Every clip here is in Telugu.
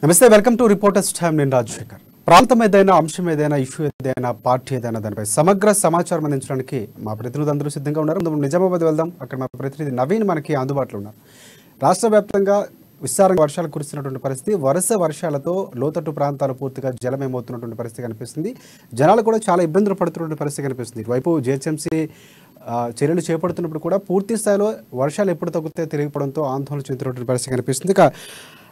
నమస్తే, వెల్కమ్ టు రిపోర్టర్స్ టైం. నేను రాజశేఖర్. ప్రాంతం ఏదైనా, అంశం ఏదైనా, ఇష్యూ ఏదైనా, పార్టీ ఏదైనా దానిపై సమగ్ర సమాచారం అందించడానికి మా ప్రతినిధులు అందరూ సిద్ధంగా ఉన్నారు. నిజామాబాద్ వెళ్దాం. అక్కడ మా ప్రతినిధి నవీన్ మనకి అందుబాటులో ఉన్నారు. రాష్ట్ర వ్యాప్తంగా విస్తారంగా వర్షాలు కురుస్తున్నటువంటి పరిస్థితి, వరుస వర్షాలతో లోతట్టు ప్రాంతాలు పూర్తిగా జలమయమవుతున్నటువంటి పరిస్థితి కనిపిస్తుంది. జనాలు కూడా చాలా ఇబ్బందులు పడుతున్నటువంటి పరిస్థితి కనిపిస్తుంది. ఇటువైపు జిహెచ్ఎంసీ చర్యలు చేపడుతున్నప్పుడు కూడా పూర్తి స్థాయిలో వర్షాలు ఎప్పుడు తగ్గుతాయో తెలియకపోవడంతో ఆందోళన చెందుతున్నటువంటి పరిస్థితి కనిపిస్తుంది. ఇక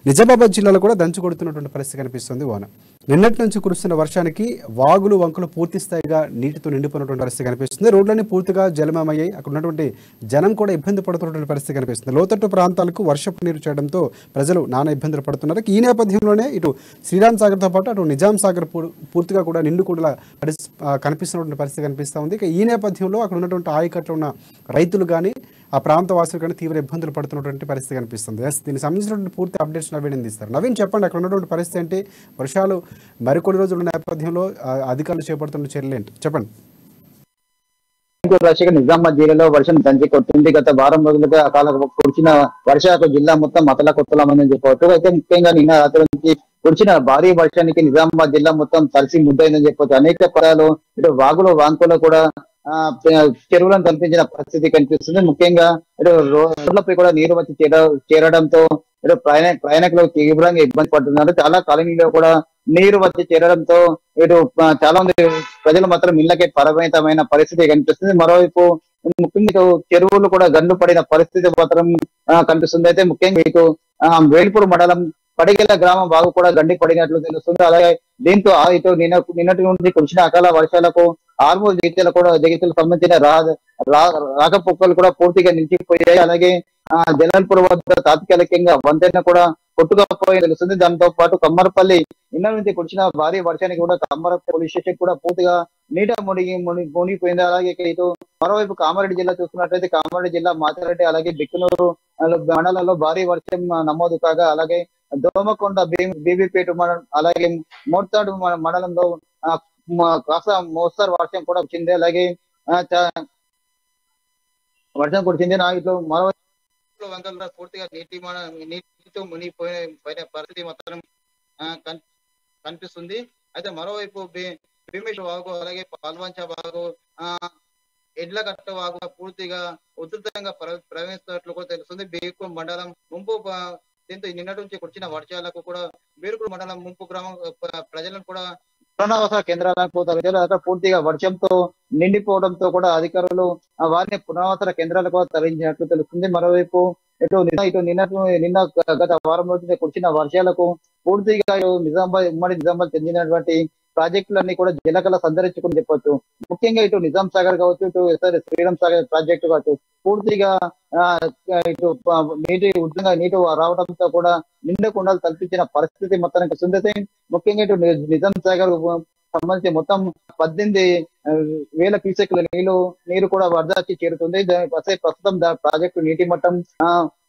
నిజామాబాద్ జిల్లాలో కూడా దంచు కొడుతున్నటువంటి పరిస్థితి కనిపిస్తుంది. వాన నిన్నటి నుంచి కురుస్తున్న వర్షానికి వాగులు వంకలు పూర్తి స్థాయిగా నీటితో నిండిపోయినటువంటి పరిస్థితి కనిపిస్తుంది. రోడ్లన్నీ పూర్తిగా జలమయ్యాయి. అక్కడ ఉన్నటువంటి జనం కూడా ఇబ్బంది పడుతున్నటువంటి పరిస్థితి కనిపిస్తుంది. లోతట్టు ప్రాంతాలకు వర్షపు నీరు చేయడంతో ప్రజలు నానా ఇబ్బందులు పడుతున్నారు. ఈ నేపథ్యంలోనే ఇటు శ్రీరామ్ సాగర్తో పాటు అటు నిజాం సాగర్ పూర్తిగా కూడా నిండు కూడా కనిపిస్తున్నటువంటి పరిస్థితి కనిపిస్తూ ఉంది. ఇక ఈ నేపథ్యంలో అక్కడ ఉన్నటువంటి ఆయకట్లో ఉన్న రైతులు కానీ ఆ ప్రాంత వాసులు కానీ తీవ్ర ఇబ్బందులు పడుతున్నటువంటి పరిస్థితి కనిపిస్తుంది. దీనికి సంబంధించినటువంటి పూర్తి అప్డేట్స్ నవీన్ అందిస్తారు. నవీన్, చెప్పండి, అక్కడ ఉన్నటువంటి పరిస్థితి ఏంటి? వర్షాలు మరికొన్ని రోజుల నేపథ్యంలో అధికారులు చేపడుతున్న చర్యలు ఏంటి? చెప్పండి. నిజామాబాద్ జిల్లాలో వర్షం దంచి కొట్టింది. గత వారం రోజులుగా అకాల కురిసిన వర్షాలకు జిల్లా మొత్తం అతలకుతలమని చెప్పవచ్చు. అయితే ముఖ్యంగా నిన్న రాత్రి నుంచి కురిసిన భారీ వర్షానికి నిజామాబాద్ జిల్లా మొత్తం తడిసి ముద్దయిందని చెప్పవచ్చు. అనేక పదాలు ఇటు వాగులు వాంకులు కూడా చెరువులను కనిపించిన పరిస్థితి కనిపిస్తుంది. ముఖ్యంగా ఇటు రోడ్లపై కూడా నీరు వచ్చి చేరడంతో ఇటు ప్రయాణికులు తీవ్రంగా ఇబ్బంది పడుతున్నారు. చాలా కాలనీలో కూడా నీరు వచ్చి చేరడంతో ఇటు చాలా మంది ప్రజలు మాత్రం ఇళ్లకే పరిమితమైన పరిస్థితి కనిపిస్తుంది. మరోవైపు ముఖ్యంగా చెరువులు కూడా గండు పడిన పరిస్థితి మాత్రం కనిపిస్తుంది. అయితే ముఖ్యంగా ఇటు వేల్పూర్ మండలం పడిగెల గ్రామం బాగు కూడా గండి పడినట్లు తెలుస్తుంది. అలాగే దీంతో ఇటు నిన్నటి నుండి కురిసిన అకాల వర్షాలకు ఆర్మూర్ జగిత్యాలకు సంబంధించిన రాకపోకలు కూడా పూర్తిగా నిలిచిపోయాయి. అలాగే జలాల్పూర్ వద్ద తాత్కాలికంగా వంతెన కూడా కొట్టుకపోయి తెలుస్తుంది. దాంతో పాటు కమ్మరపల్లి నిన్న నుంచి కురిసిన భారీ వర్షానికి కూడా కమ్మరపల్లి పోలీస్ స్టేషన్ కూడా పూర్తిగా నీట మునిగిపోయింది. అలాగే ఇటు మరోవైపు కామారెడ్డి జిల్లా చూసుకున్నట్లయితే కామారెడ్డి జిల్లా మాచారెడ్డి అలాగే బిక్కునూరు మండలాల్లో భారీ వర్షం నమోదు కాగా, అలాగే దోమకొండ బీబీపేట అలాగే మోర్తాడు మండలంలో కాస్త మోస్తరు వర్షం కూడా వచ్చింది. అలాగే వర్షం కురిసింది. ఇట్లా మరో వంకలు పూర్తిగా నీటితో మునిగిపోయిన పరిస్థితి మాత్రం కనిపిస్తుంది. అయితే మరోవైపు భీమేశ్వర వాగు అలాగే పాల్వంచ వాగు ఎడ్లగట్ట వాగు పూర్తిగా ఉధృతంగా ప్రవహిస్తున్నట్లు కూడా తెలుస్తుంది. బీర్కూర్ మండలం ముంపు దీంతో నిన్నటి నుంచి కురిసిన వర్షాలకు కూడా బీర్కూర్ మండలం ముంపు గ్రామం ప్రజలను కూడా పునరావాస కేంద్రాలకు పూర్తిగా వర్షంతో నిండిపోవడంతో కూడా అధికారులు వారిని పునరావాస కేంద్రాలకు తరలించినట్లు తెలుస్తుంది. మరోవైపు నిన్న గత వారం రోజున కురిసిన వర్షాలకు పూర్తిగా ఉమ్మడి నిజామాబాద్ చెందినటువంటి ప్రాజెక్టులన్నీ కూడా జలకళ సందర్శించుకుని చెప్పొచ్చు. ముఖ్యంగా ఇటు నిజాం సాగర్ కావచ్చు, ఇటు శ్రీరామ్ సాగర్ ప్రాజెక్టు కావచ్చు, పూర్తిగా ఇటు నీటి రావడంతో కూడా నిండు కుండలు కల్పించిన పరిస్థితి మొత్తానికి సుందతే. ముఖ్యంగా ఇటు నిజాం సాగర్ సంబంధించి మొత్తం 18,000 క్యూసెక్ల నీరు కూడా వరద వచ్చి చేరుతుంది. ప్రస్తుతం ప్రాజెక్టు నీటి మట్టం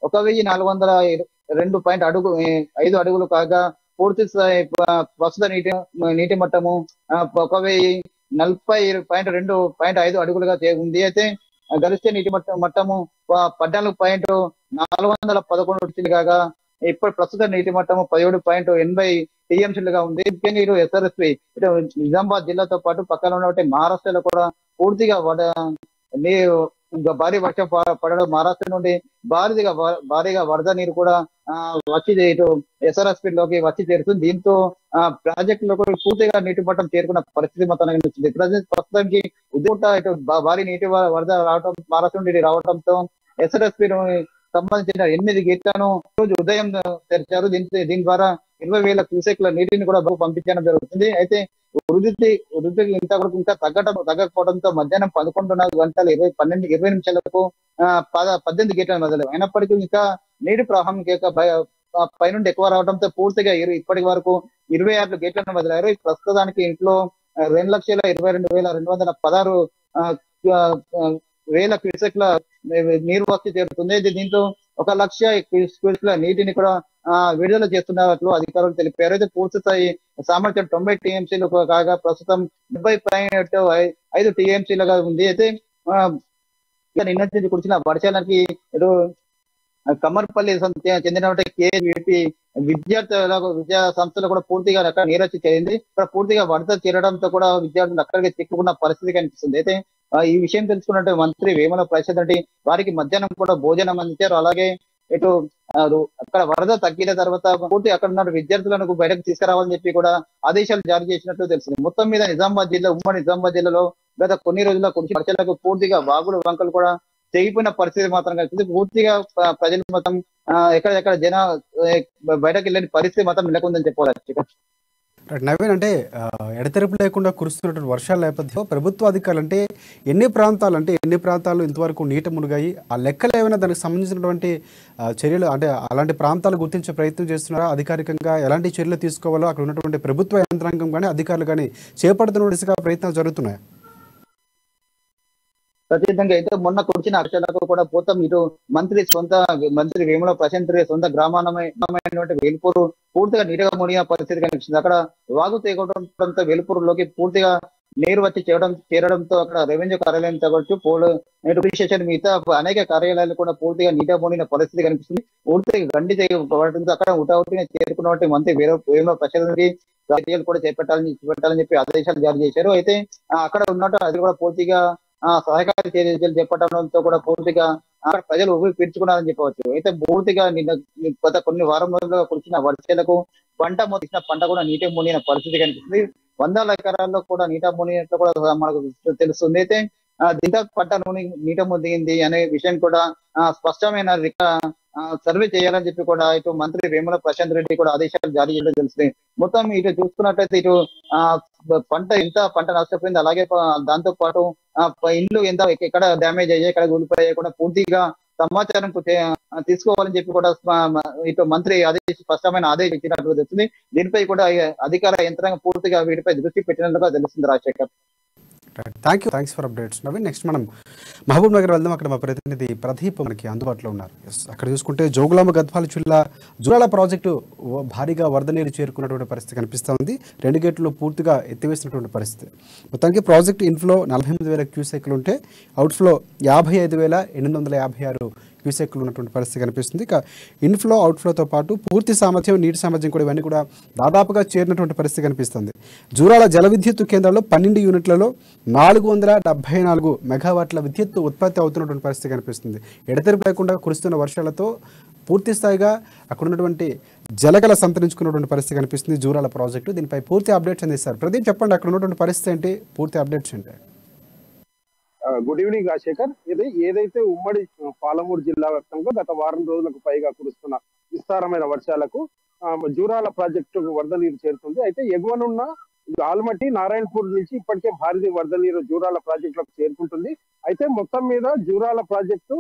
1,402.5 అడుగులు కాగా పూర్తి స్థాయి ప్రస్తుత నీటి మట్టము 1,040.2.5 అడుగులుగా ఉంది. అయితే గరిష్ట నీటి మట్టము 14.411 కాగా ఇప్పుడు ప్రస్తుత నీటి మట్టము 17.80 టీఎంసీలుగా ఉంది. ముఖ్యంగా ఇటు ఎస్ఆర్ఎస్పీ ఇటు నిజామాబాద్ జిల్లాతో పాటు పక్కన ఉన్నటువంటి మహారాష్ట్రలో కూడా పూర్తిగా భారీ వర్షం పడడం, మహారాష్ట్ర నుండి భారీగా వరద నీరు కూడా వచ్చి ఇటు ఎస్ఆర్ఎస్పీ లోకి వచ్చి చేరుతుంది. దీంతో ప్రాజెక్టులో కూడా పూర్తిగా నీటి మట్టం చేరుకున్న పరిస్థితి మొత్తం కనిపిస్తుంది. ప్రస్తుతానికి ఇటు భారీ నీటి వరద రావడం, మహారాష్ట్ర నుండి రావడంతో ఎస్ఆర్ఎస్పీ సంబంధించిన 8 గేట్లను రోజు ఉదయం తెరిచారు. దీని ద్వారా 20,000 క్యూసెక్ల నీటిని కూడా పంపించడం జరుగుతుంది. అయితే వృద్ధి ఇంకా తగ్గకపోవడంతో మధ్యాహ్నం 11:20 నిమిషాలకు 18 గేట్లను మొదలవు. అయినప్పటికీ ఇంకా నీటి ప్రవాహం పైనుండి ఎక్కువ రావడంతో పూర్తిగా ఇప్పటి వరకు 26 గేట్లను మొదలయ్యారు. ప్రస్తుతానికి ఇంట్లో 2,22,216 క్యూసెక్ల నీరు వచ్చి చేరుతుంది. దీంతో 1,00,000 క్యూసెక్ల నీటిని కూడా విడుదల చేస్తున్నట్లు అధికారులు తెలిపారు. అయితే పూర్తి స్థాయి సామర్థ్యం 90 టీఎంసీలు కాగా ప్రస్తుతం 70.5 టీఎంసీలుగా ఉంది. అయితే నిన్న కురిసిన వర్షాలకి కమర్పల్లి చెందినటువంటి కేవీపీ విద్యార్థులకు విద్యా సంస్థలు కూడా పూర్తిగా అక్కడ నీరొచ్చి చేరింది. ఇక్కడ పూర్తిగా వరద చేరడంతో కూడా విద్యార్థులు అక్కడికి చిక్కుకున్న పరిస్థితి కనిపిస్తుంది. అయితే ఈ విషయం తెలుసుకున్నట్టు మంత్రి వేముల ప్రసాద్ రెడ్డి వారికి మధ్యాహ్నం కూడా భోజనం అందించారు. అలాగే ఇటు అక్కడ వరద తగ్గిన తర్వాత పూర్తి అక్కడ ఉన్న విద్యార్థులను బయటకు తీసుకురావాలని చెప్పి కూడా ఆదేశాలు జారీ చేసినట్టు తెలిసింది. మొత్తం మీద నిజామాబాద్ జిల్లా ఉమ్మడి నిజామాబాద్ జిల్లాలో గత కొన్ని రోజుల కురిసిన వర్షాలకు పూర్తిగా వాగులు వంకలు కూడా తెగిపోయిన పరిస్థితి మాత్రం కలిసింది. పూర్తిగా ప్రజలు మొత్తం ఎక్కడెక్కడ బయటకు వెళ్ళని పరిస్థితి మాత్రం నెలకొందని చెప్పవచ్చు. నవీన్, అంటే ఎడతెరపు లేకుండా కురుస్తున్నటువంటి వర్షాల నేపథ్యంలో ప్రభుత్వ అధికారులు అంటే ఎన్ని ప్రాంతాలు ఇంతవరకు నీట మునిగాయి, ఆ లెక్కలు ఏమైనా దానికి సంబంధించినటువంటి చర్యలు అంటే అలాంటి ప్రాంతాలు గుర్తించే ప్రయత్నం చేస్తున్నారా? అధికారికంగా ఎలాంటి చర్యలు తీసుకోవాలో అక్కడ ఉన్నటువంటి ప్రభుత్వ యంత్రాంగం కానీ అధికారులు కానీ చేపడుతున్న దిశగా ప్రయత్నాలు జరుగుతున్నాయి. ఖచ్చితంగా అయితే మొన్న కురిసిన వర్షాలకు కూడా పోతాం ఇటు మంత్రి వేముల ప్రశాంత్ రెడ్డి సొంత గ్రామానమైనటువంటి వేల్పూరు పూర్తిగా నీటిగా మునిగిన పరిస్థితి కనిపిస్తుంది. అక్కడ వాగు తెగడంతో వేల్పూరులోకి పూర్తిగా నీరు వచ్చి చేరడంతో అక్కడ రెవెన్యూ కార్యాలయం తగ్గొచ్చు పోలీస్ స్టేషన్ మిగతా అనేక కార్యాలయాలు కూడా పూర్తిగా నీటిగా మునిగిన పరిస్థితి కనిపిస్తుంది. పూర్తిగా గండి తెగడంతో అక్కడ ఉటావుటిని చేరుకున్నటువంటి మంత్రి వేముల ప్రశాంత్ రెడ్డి చర్యలు కూడా చేపట్టాలని చెప్పి ఆదేశాలు జారీ చేశారు. అయితే అక్కడ ఉన్నట్టు అది కూడా పూర్తిగా సహకార చర్యలు చేపట్టడంతో కూడా పూర్తిగా అక్కడ ప్రజలు ఊపిరి పీల్చుకున్నారని చెప్పవచ్చు. అయితే పూర్తిగా గత కొన్ని వారం రోజులుగా కురిసిన వర్షాలకు పంట కూడా నీట మునిగిన పరిస్థితి కనిపిస్తుంది. వందల ఎకరాల్లో కూడా నీట మునిగినట్లు కూడా మనకు తెలుస్తుంది. అయితే దింట పంట నీట మునిగింది అనే విషయం కూడా స్పష్టమైన సర్వే చేయాలని చెప్పి కూడా ఇటు మంత్రి వేముల ప్రశాంత్ రెడ్డి కూడా ఆదేశాలు జారీ చేయడం తెలుస్తుంది. మొత్తం ఇటు చూసుకున్నట్లయితే ఇటు పంట నష్టపోయింది, అలాగే దాంతో పాటు ఇండ్లు ఎక్కడ డ్యామేజ్ అయ్యాయి, ఎక్కడ కూలిపోయాయి కూడా పూర్తిగా సమాచారం తీసుకోవాలని చెప్పి కూడా ఇటు మంత్రి స్పష్టమైన ఆదేశం ఇచ్చినట్టు తెలుస్తుంది. దీనిపై కూడా అధికార యంత్రాంగం పూర్తిగా వీటిపై దృష్టి పెట్టినట్లుగా తెలుస్తుంది. Rajasekhar, thanks for updates Naveen. Next మనం మహబూబ్ నగర్ వెళ్దాం. అక్కడ మా ప్రతినిధి ప్రదీప్ మనకి అందుబాటులో ఉన్నారు. అక్కడ చూసుకుంటే జోగులాంబ గద్వాల జిల్లా జూరాల ప్రాజెక్టు భారీగా వరద నీరు చేరుకున్నటువంటి పరిస్థితి కనిపిస్తూ ఉంది. 2 గేట్లు పూర్తిగా ఎత్తివేసినటువంటి పరిస్థితి. మొత్తానికి ప్రాజెక్టు ఇన్ఫ్లో 48,000 క్యూసెక్లు ఉంటే అవుట్ఫ్లో 55,856 క్యూసెక్లు ఉన్నటువంటి పరిస్థితి కనిపిస్తుంది. ఇక ఇన్ఫ్లో అవుట్ఫ్లోతో పాటు పూర్తి సామర్థ్యం నీటి సామర్థ్యం కూడా ఇవన్నీ కూడా దాదాపుగా చేరినటువంటి పరిస్థితి కనిపిస్తుంది. జూరాల జల విద్యుత్ కేంద్రాల్లో 12 యూనిట్లలో 474 మెగావాట్ల విద్యుత్ ఉత్పత్తి అవుతున్నటువంటి పరిస్థితి కనిపిస్తుంది. ఎడతెరిపి లేకుండా కురుస్తున్న వర్షాలతో పూర్తి స్థాయిగా అక్కడ ఉన్నటువంటి జలగల సంతరించుకున్నటువంటి పరిస్థితి కనిపిస్తుంది జూరాల ప్రాజెక్టు. దీనిపై పూర్తి అప్డేట్స్ అందిస్తారు. ప్రదీప్, చెప్పండి, అక్కడ ఉన్నటువంటి పరిస్థితి ఏంటి, పూర్తి అప్డేట్స్ ఏంటి? Good evening Rajasekhar. ఏదైతే ఉమ్మడి పాలమూరు జిల్లా వ్యాప్తంగా గత వారం రోజులకు పైగా కురుస్తున్న విస్తారమైన వర్షాలకు జూరాల ప్రాజెక్టు వరద నీరు చేరుతుంది. అయితే ఎగువనున్న ఆల్మట్టి నారాయణపూర్ నుంచి ఇప్పటికే భారీ వరద నీరు జూరాల ప్రాజెక్టులకు చేరుకుంటుంది. అయితే మొత్తం మీద జూరాల ప్రాజెక్టు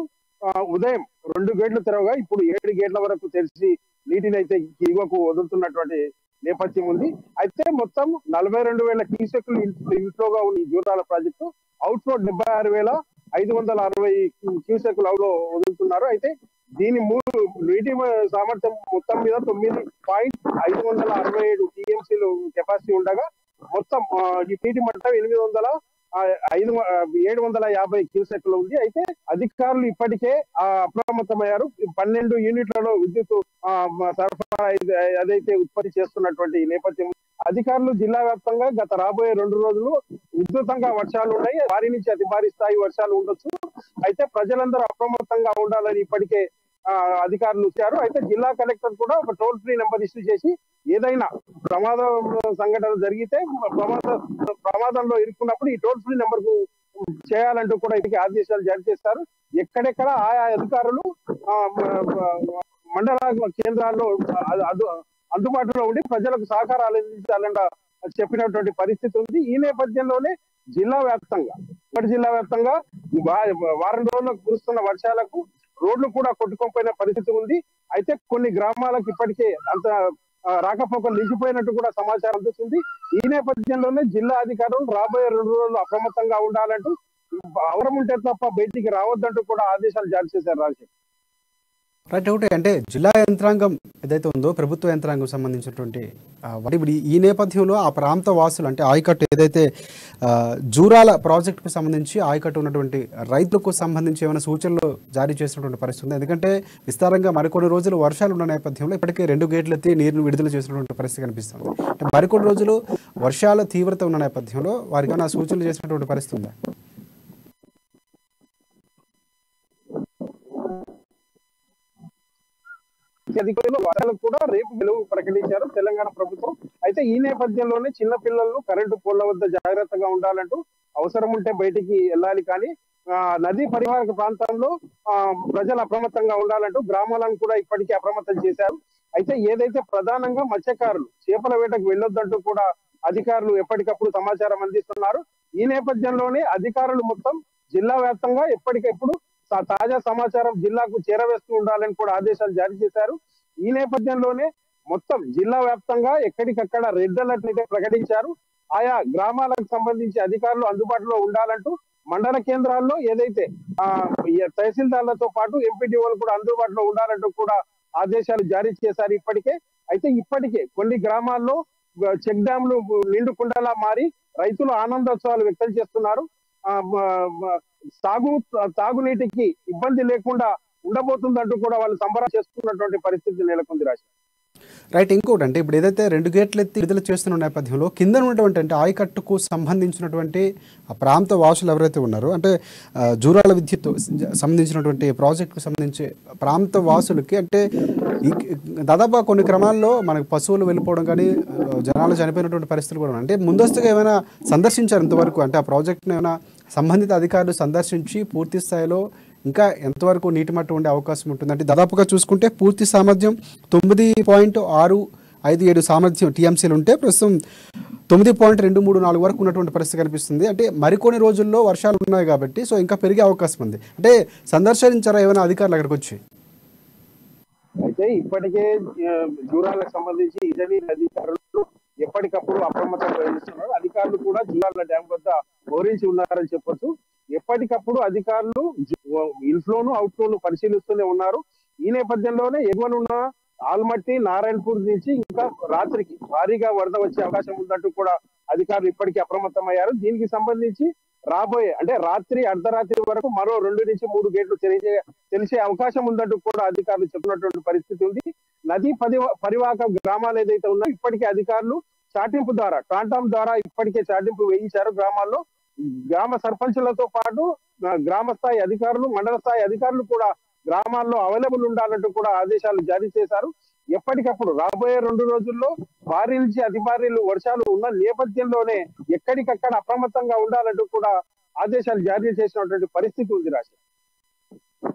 ఉదయం 2 గేట్లు తెరవగా ఇప్పుడు 7 గేట్ల వరకు తెరిచి నీటిని అయితే దిగువకు వదులుతున్నటువంటి నేపథ్యం ఉంది. అయితే మొత్తం 42,000 క్యూసెక్లు ఇన్ఫ్లోగా ఉన్న ఈ జూరాల ప్రాజెక్టు అవుట్ఫ్లో 76,560 క్యూసెక్లు అవులో వదులుతున్నారు. అయితే దీని నీటి సామర్థ్యం మొత్తం మీద 9.567 టీఎంసీలు కెపాసిటీ ఉండగా మొత్తం ఈ నీటి మట్టం 750 క్యూసెక్లు ఉంది. అయితే అధికారులు ఇప్పటికే అప్రమత్తమయ్యారు. 12 యూనిట్లలో విద్యుత్ సరఫరా అదైతే ఉత్పత్తి చేస్తున్నటువంటి నేపథ్యం. అధికారులు జిల్లా వ్యాప్తంగా గత రాబోయే 2 రోజులు విస్తృతంగా వర్షాలు ఉన్నాయి, భారీ నుంచి అతి భారీ స్థాయి వర్షాలు ఉండొచ్చు. అయితే ప్రజలందరూ అప్రమత్తంగా ఉండాలని ఇప్పటికే అధికారులు ఇచ్చారు. అయితే జిల్లా కలెక్టర్ కూడా ఒక టోల్ ఫ్రీ నెంబర్ ఇష్యూ చేసి ఏదైనా ప్రమాద సంఘటన జరిగితే ప్రమాదంలో ఇరుక్కున్నప్పుడు ఈ టోల్ ఫ్రీ నెంబర్ కు చేయాలంటూ కూడా ఇప్పటికే ఆదేశాలు జారీ చేస్తారు. ఎక్కడెక్కడ ఆయా అధికారులు మండల కేంద్రాల్లో అందుబాటులో ఉండి ప్రజలకు సహకారాలు అందించాలంట చెప్పినటువంటి పరిస్థితి ఉంది. ఈ నేపథ్యంలోనే జిల్లా వ్యాప్తంగా వారం రోజులకు కురుస్తున్న వర్షాలకు రోడ్లు కూడా కొట్టుకోపోయిన పరిస్థితి ఉంది. అయితే కొన్ని గ్రామాలకు ఇప్పటికే అంత రాకపోకలు నిలిచిపోయినట్టు కూడా సమాచారం అందుతుంది. ఈ నేపథ్యంలోనే జిల్లా అధికారులు రాబోయే 2 రోజులు అప్రమత్తంగా ఉండాలంటూ అవసరం ఉంటే తప్ప బయటికి రావద్దంటూ కూడా ఆదేశాలు జారీ చేశారు. రాజశేఖర్. రైట్. ఒకటి అంటే జిల్లా యంత్రాంగం ఏదైతే ఉందో ప్రభుత్వ యంత్రాంగం సంబంధించినటువంటి ఇప్పుడు ఈ నేపథ్యంలో ఆ ప్రాంత వాసులు అంటే ఆయకట్టు ఏదైతే జూరాల ప్రాజెక్టుకు సంబంధించి ఆయకట్టు ఉన్నటువంటి రైతులకు సంబంధించి ఏమైనా సూచనలు జారీ చేసినటువంటి పరిస్థితి ఉంది. ఎందుకంటే విస్తారంగా మరికొన్ని రోజులు వర్షాలు ఉన్న నేపథ్యంలో ఇప్పటికే 2 గేట్లు ఎత్తి నీరును విడుదల చేసినటువంటి పరిస్థితి కనిపిస్తుంది. అంటే మరికొన్ని రోజులు వర్షాల తీవ్రత ఉన్న నేపథ్యంలో వారికి ఏమైనా సూచనలు చేసినటువంటి పరిస్థితి ఉందా? అధికారులు వర్షాలకు కూడా రేపు వెలుగు ప్రకటించారు తెలంగాణ ప్రభుత్వం. అయితే ఈ నేపథ్యంలోనే చిన్న పిల్లలు కరెంటు పోల్ల వద్ద జాగ్రత్తగా ఉండాలంటూ అవసరం ఉంటే బయటికి వెళ్ళాలి, కానీ నదీ పరివాహక ప్రాంతంలో ప్రజలు అప్రమత్తంగా ఉండాలంటూ గ్రామాలను కూడా ఇప్పటికీ అప్రమత్తం చేశారు. అయితే ఏదైతే ప్రధానంగా మత్స్యకారులు చేపల వేటకు వెళ్ళొద్దంటూ కూడా అధికారులు ఎప్పటికప్పుడు సమాచారం అందిస్తున్నారు. ఈ నేపథ్యంలోనే అధికారులు మొత్తం జిల్లా వ్యాప్తంగా ఎప్పటికెప్పుడు తాజా సమాచారం జిల్లాకు చేరవేస్తూ ఉండాలని కూడా ఆదేశాలు జారీ చేశారు. ఈ నేపథ్యంలోనే మొత్తం జిల్లా వ్యాప్తంగా ఎక్కడికక్కడ రెడ్ అలర్ట్ అయితే ప్రకటించారు. ఆయా గ్రామాలకు సంబంధించి అధికారులు అందుబాటులో ఉండాలంటూ మండల కేంద్రాల్లో ఏదైతే తహసీల్దార్లతో పాటు ఎంపీడీఓలు కూడా అందుబాటులో ఉండాలంటూ కూడా ఆదేశాలు జారీ చేశారు ఇప్పటికే. అయితే ఇప్పటికే కొన్ని గ్రామాల్లో చెక్ డ్యాంలు నిండుకుండలా మారి రైతులు ఆనందోత్సవాలు వ్యక్తం చేస్తున్నారు. తాగునీటికి ఇబ్బంది లేకుండా ఉండబోతుందంటూ కూడా వాళ్ళు సంబరం చేసుకున్నటువంటి పరిస్థితి నెలకొంది. రాశి రైట్. ఇంకోటి అంటే ఇప్పుడు ఏదైతే 2 గేట్లు ఎత్తి విడుదల చేస్తున్న నేపథ్యంలో కింద ఉన్నటువంటి అంటే ఆయకట్టుకు సంబంధించినటువంటి ఆ ప్రాంత వాసులు ఎవరైతే ఉన్నారో అంటే జూరాల విద్యుత్ సంబంధించినటువంటి ప్రాజెక్టుకు సంబంధించి ప్రాంత వాసులకి అంటే దాదాపు కొన్ని క్రమాల్లో మనకు పశువులు వెళ్ళిపోవడం కానీ జనాలు చనిపోయినటువంటి పరిస్థితులు కూడా ఉన్నాయి. అంటే ముందస్తుగా ఏమైనా సందర్శించారు ఇంతవరకు? అంటే ఆ ప్రాజెక్టును ఏమైనా సంబంధిత అధికారులు సందర్శించి పూర్తి స్థాయిలో ఇంకా ఎంతవరకు నీటి మట్టం ఉండే అవకాశం ఉంటుంది? అంటే దాదాపుగా చూసుకుంటే పూర్తి సామర్థ్యం 9.657 సామర్థ్యం టీఎంసీలు ఉంటే ప్రస్తుతం 9.234 వరకు ఉన్నటువంటి పరిస్థితి కనిపిస్తుంది. అంటే మరికొన్ని రోజుల్లో వర్షాలు ఉన్నాయి కాబట్టి సో ఇంకా పెరిగే అవకాశం ఉంది. అంటే సందర్శించారా ఏమైనా అధికారులు అక్కడికి వచ్చి? అయితే ఇప్పటికే జూరాలకు సంబంధించి ఇంజనీర్ అధికారులు ఎప్పటికప్పుడు అప్రమత్తంగా వహిస్తున్నారు. అధికారులు కూడా జూరాల డ్యాం వద్ద మోరించి ఉన్నారని చెప్పొచ్చు. ఎప్పటికప్పుడు అధికారులు ఇన్ఫ్లోను అవుట్ఫ్లోను పరిశీలిస్తూనే ఉన్నారు. ఈ నేపథ్యంలోనే ఎగువనున్న ఆల్మట్టి నారాయణపూర్ నుంచి ఇంకా రాత్రికి భారీగా వరద వచ్చే అవకాశం ఉందంటూ కూడా అధికారులు ఇప్పటికీ అప్రమత్తమయ్యారు. దీనికి సంబంధించి రాబోయే అంటే రాత్రి అర్ధరాత్రి వరకు మరో 2 నుంచి 3 గేట్లు తెలిసే అవకాశం ఉందంటూ కూడా అధికారులు చెప్పినటువంటి పరిస్థితి ఉంది. నదీ పరివాహక గ్రామాలు ఏదైతే ఉన్నాయో ఇప్పటికే అధికారులు చాటింపు ద్వారా టాంటాం ద్వారా ఇప్పటికే చాటింపు వేయించారు. గ్రామాల్లో గ్రామ సర్పంచులతో పాటు గ్రామ స్థాయి అధికారులు మండల స్థాయి అధికారులు కూడా గ్రామాల్లో అవైలబుల్ ఉండాలంటూ కూడా ఆదేశాలు జారీ చేశారు. ఎప్పటికప్పుడు రాబోయే 2 రోజుల్లో భారీ నుంచి అతి భారీ వర్షాలు ఉన్న నేపథ్యంలోనే ఎక్కడికక్కడ అప్రమత్తంగా ఉండాలంటూ కూడా ఆదేశాలు జారీ చేసినటువంటి పరిస్థితి ఉంది. రాశి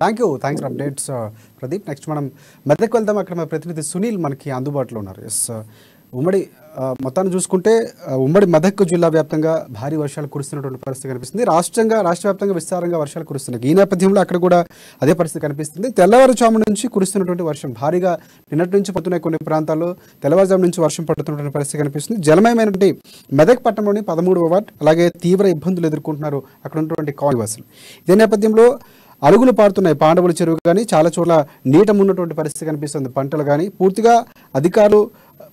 thanks for updates Pradeep. Next మనం మెదక్ వెళ్దాం. అక్కడ మా ప్రతినిధి సునీల్ మనకి అందుబాటులో ఉన్నారు. ఎస్, ఉమ్మడి మొత్తాన్ని చూసుకుంటే ఉమ్మడి మెదక్ జిల్లా వ్యాప్తంగా భారీ వర్షాలు కురుస్తున్నటువంటి పరిస్థితి కనిపిస్తుంది. రాష్ట్ర వ్యాప్తంగా విస్తారంగా వర్షాలు కురుస్తున్నాయి. ఈ నేపథ్యంలో అక్కడ కూడా అదే పరిస్థితి కనిపిస్తుంది. తెల్లవారుజాము నుంచి కురుస్తున్నటువంటి వర్షం భారీగా నిన్నటి నుంచి పడుతున్నాయి. కొన్ని ప్రాంతాల్లో తెల్లవారుజాము నుంచి వర్షం పడుతున్నటువంటి పరిస్థితి కనిపిస్తుంది. జలమయమైనటువంటి మెదక్ పట్టణంలోని 13వ వార్డ్ అలాగే తీవ్ర ఇబ్బందులు ఎదుర్కొంటున్నారు అక్కడ ఉన్నటువంటి కాలనీవాసులు. ఇదే నేపథ్యంలో అరుగులు పారుతున్నాయి. పాండవుల చెరువు కానీ చాలా చోట్ల నీట ఉన్నటువంటి పరిస్థితి కనిపిస్తుంది. పంటలు కానీ పూర్తిగా అధికారులు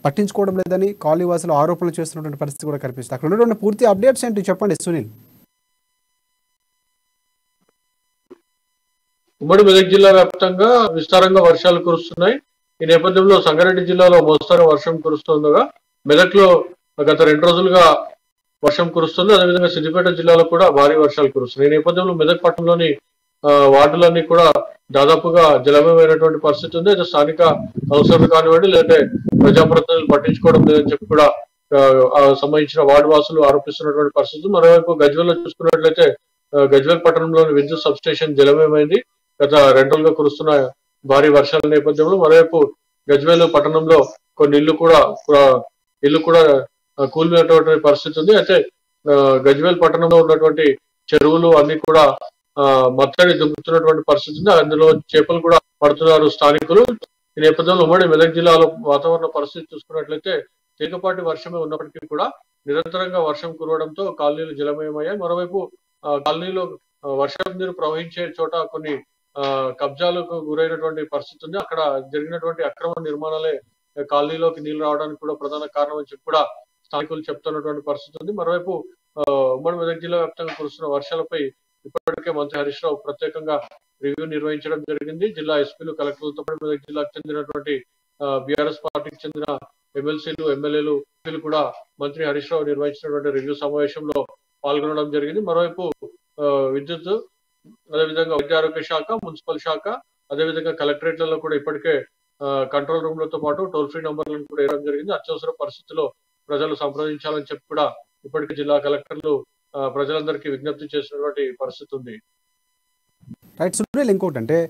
పట్టించుకోవడం లేదని కాలనీవాసులు ఆరోపణలు చేస్తున్నటువంటి పరిస్థితి కూడా కనిపిస్తుంది. అక్కడ ఉన్నటువంటి పూర్తి అప్డేట్స్ ఏంటి చెప్పండి సునీల్. ఉమ్మడి మెదక్ జిల్లా వ్యాప్తంగా విస్తారంగా వర్షాలు కురుస్తున్నాయి. ఈ నేపథ్యంలో సంగారెడ్డి జిల్లాలో మోస్తరు వర్షం కురుస్తుండగా మెదక్ లో గత 2 రోజులుగా వర్షం కురుస్తుంది. అదేవిధంగా సిద్దిపేట జిల్లాలో కూడా భారీ వర్షాలు కురుస్తున్నాయి. ఈ నేపథ్యంలో మెదక్ పట్టణంలోని వార్డులన్నీ కూడా దాదాపుగా జలమయమైనటువంటి పరిస్థితి ఉంది. అయితే స్థానిక అవసరాలు కానివ్వండి లేదంటే ప్రజాప్రతినిధులు పట్టించుకోవడం లేదని చెప్పి కూడా సంబంధించిన వార్డు వాసులు ఆరోపిస్తున్నటువంటి పరిస్థితి. మరోవైపు గజ్వేల్ లో చూసుకున్నట్లయితే గజ్వేల్ పట్టణంలోని విద్యుత్ సబ్ స్టేషన్ జలమయమైంది గత 2 రోజులుగా కురుస్తున్న భారీ వర్షాల నేపథ్యంలో. మరోవైపు గజ్వేల్ పట్టణంలో కొన్ని ఇల్లు కూడా కూలినటువంటి పరిస్థితి ఉంది. అయితే గజ్వేల్ పట్టణంలో ఉన్నటువంటి చెరువులు అన్ని కూడా మత్తడి దుంకుతున్నటువంటి పరిస్థితి ఉంది. అందులో చేపలు కూడా పడుతున్నారు స్థానికులు. ఈ నేపథ్యంలో ఉమ్మడి మెదక్ జిల్లాలో వాతావరణ పరిస్థితి చూసుకున్నట్లయితే తేలికపాటి వర్షమే ఉన్నప్పటికీ కూడా నిరంతరంగా వర్షం కురవడంతో కాలనీలు జలమయమయ్యాయి. మరోవైపు కాలనీలో వర్షం నీరు ప్రవహించే చోట కొన్ని కబ్జాలకు గురైనటువంటి పరిస్థితి ఉంది. అక్కడ జరిగినటువంటి అక్రమ నిర్మాణాలే కాలనీలోకి నీళ్లు రావడానికి కూడా ప్రధాన కారణం అని చెప్పి కూడా స్థానికులు చెప్తున్నటువంటి పరిస్థితి ఉంది. మరోవైపు ఉమ్మడి మెదక్ జిల్లా వ్యాప్తంగా కురుస్తున్న వర్షాలపై ఇప్పటికే మంత్రి హరీష్ రావు ప్రత్యేకంగా రివ్యూ నిర్వహించడం జరిగింది. జిల్లా ఎస్పీలు, కలెక్టర్లతో పాటు మెదక్ జిల్లాకు చెందినటువంటి బీఆర్ఎస్ పార్టీకి చెందిన ఎమ్మెల్సీలు, ఎమ్మెల్యేలు కూడా మంత్రి హరీష్ రావు నిర్వహించినటువంటి రివ్యూ సమావేశంలో పాల్గొనడం జరిగింది. మరోవైపు విద్యుత్, అదేవిధంగా వైద్య ఆరోగ్య శాఖ, మున్సిపల్ శాఖ, అదేవిధంగా కలెక్టరేట్లలో కూడా ఇప్పటికే కంట్రోల్ రూమ్లతో పాటు టోల్ ఫ్రీ నంబర్లను కూడా వేయడం జరిగింది. అత్యవసర పరిస్థితుల్లో ప్రజలు సంప్రదించాలని చెప్పి కూడా ఇప్పటికే జిల్లా కలెక్టర్లు ప్రజలందరికీ విజ్ఞప్తి చేసినటువంటి పరిస్థితి ఉంది. రైట్ సునీల్, ఇంకోటి అంటే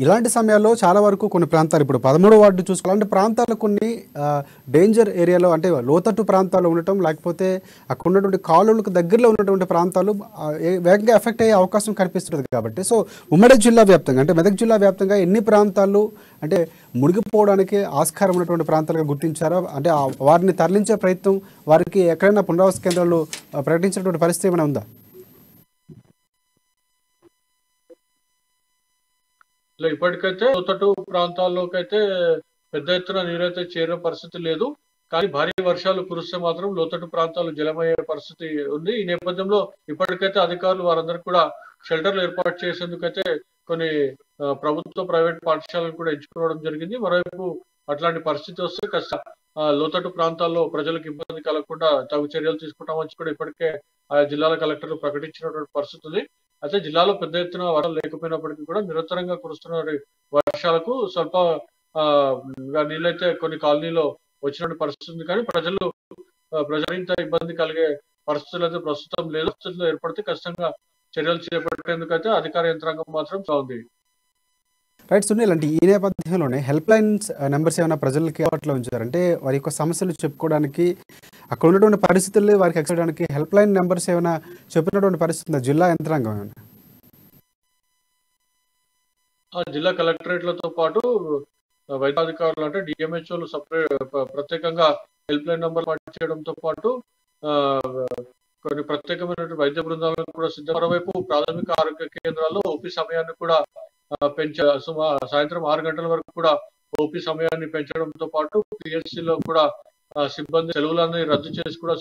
ఇలాంటి సమయాల్లో చాలా వరకు కొన్ని ప్రాంతాలు, ఇప్పుడు 13వ వార్డు చూసుకోవాలంటే ప్రాంతాలు కొన్ని డేంజర్ ఏరియాలో, అంటే లోతట్టు ప్రాంతాల్లో ఉండటం, లేకపోతే అక్కడ ఉన్నటువంటి కాలువలకు దగ్గరలో ఉన్నటువంటి ప్రాంతాలు వేగంగా ఎఫెక్ట్ అయ్యే అవకాశం కనిపిస్తుంది. కాబట్టి సో ఉమ్మడి జిల్లా వ్యాప్తంగా, అంటే మెదక్ జిల్లా వ్యాప్తంగా ఎన్ని ప్రాంతాలు అంటే మునిగిపోవడానికి ఆస్కారం ఉన్నటువంటి ప్రాంతాలుగా గుర్తించారో, అంటే వారిని తరలించే ప్రయత్నం, వారికి ఎక్కడైనా పునరావాస కేంద్రాలు ప్రకటించినటువంటి పరిస్థితి ఏమైనా ఉందా? ఇప్పటికైతే లోతట్టు ప్రాంతాల్లోకి అయితే పెద్ద ఎత్తున నీరైతే చేరే పరిస్థితి లేదు. కానీ భారీ వర్షాలు కురిస్తే మాత్రం లోతట్టు ప్రాంతాలు జలమయ్యే పరిస్థితి ఉంది. ఈ నేపథ్యంలో ఇప్పటికైతే అధికారులు వారందరికీ కూడా షెల్టర్లు ఏర్పాటు చేసేందుకైతే కొన్ని ప్రభుత్వ, ప్రైవేట్ పాఠశాలను కూడా ఎంచుకోవడం జరిగింది. మరోవైపు అట్లాంటి పరిస్థితి వస్తే కాస్త లోతట్టు ప్రాంతాల్లో ప్రజలకు ఇబ్బంది కలగకుండా తగు చర్యలు తీసుకుంటామని కూడా ఇప్పటికే ఆ జిల్లాల కలెక్టర్లు ప్రకటించినటువంటి పరిస్థితి ఉంది. అయితే జిల్లాలో పెద్ద ఎత్తున వర్షాలు లేకపోయినప్పటికీ కూడా నిరంతరంగా కురుస్తున్న వర్షాలకు స్వల్ప నీళ్ళైతే కొన్ని కాలనీలో వచ్చినటువంటి పరిస్థితి ఉంది. కానీ ప్రజలంత ఇబ్బంది కలిగే పరిస్థితులు అయితే ప్రస్తుతం లేదు. పరిస్థితులు ఏర్పడితే ఖచ్చితంగా చర్యలు చేపట్టేందుకైతే అధికార యంత్రాంగం మాత్రం ఉంది. రైట్ సునీల్, అంటే ఈ నేపథ్యంలోనే హెల్ప్ లైన్స్ నెంబర్స్ ఏమైనా ప్రజలకి అందుబాటులో ఉంచారంటే వారి యొక్క సమస్యలు చెప్పుకోవడానికి, అక్కడ ఉన్నటువంటి పరిస్థితుల్లో వారికి ఎక్కడానికి హెల్ప్ లైన్ నెంబర్స్ ఏమైనా చెప్పినటువంటి పరిస్థితి ఉందా జిల్లా యంత్రాంగం ఏమైనా? జిల్లా కలెక్టరేట్లతో పాటు వైద్యాధికారులు, అంటే డిఎంహెచ్ఓలు ప్రత్యేకంగా హెల్ప్ లైన్ నెంబర్ చేయడంతో పాటు కొన్ని ప్రత్యేకమైనటువంటి వైద్య బృందాలను కూడా సిద్ధం. మరోవైపు ప్రాథమిక ఆరోగ్య కేంద్రాల్లో ఓపీ సమయాన్ని కూడా సాయంత్రం 6 గంటల వరకు కూడా ఓపీ సమయాన్ని పెంచడంతో పాటు పిహెచ్సిలో కూడా సిబ్బంది సెలవులని రద్దు చేసి కూడా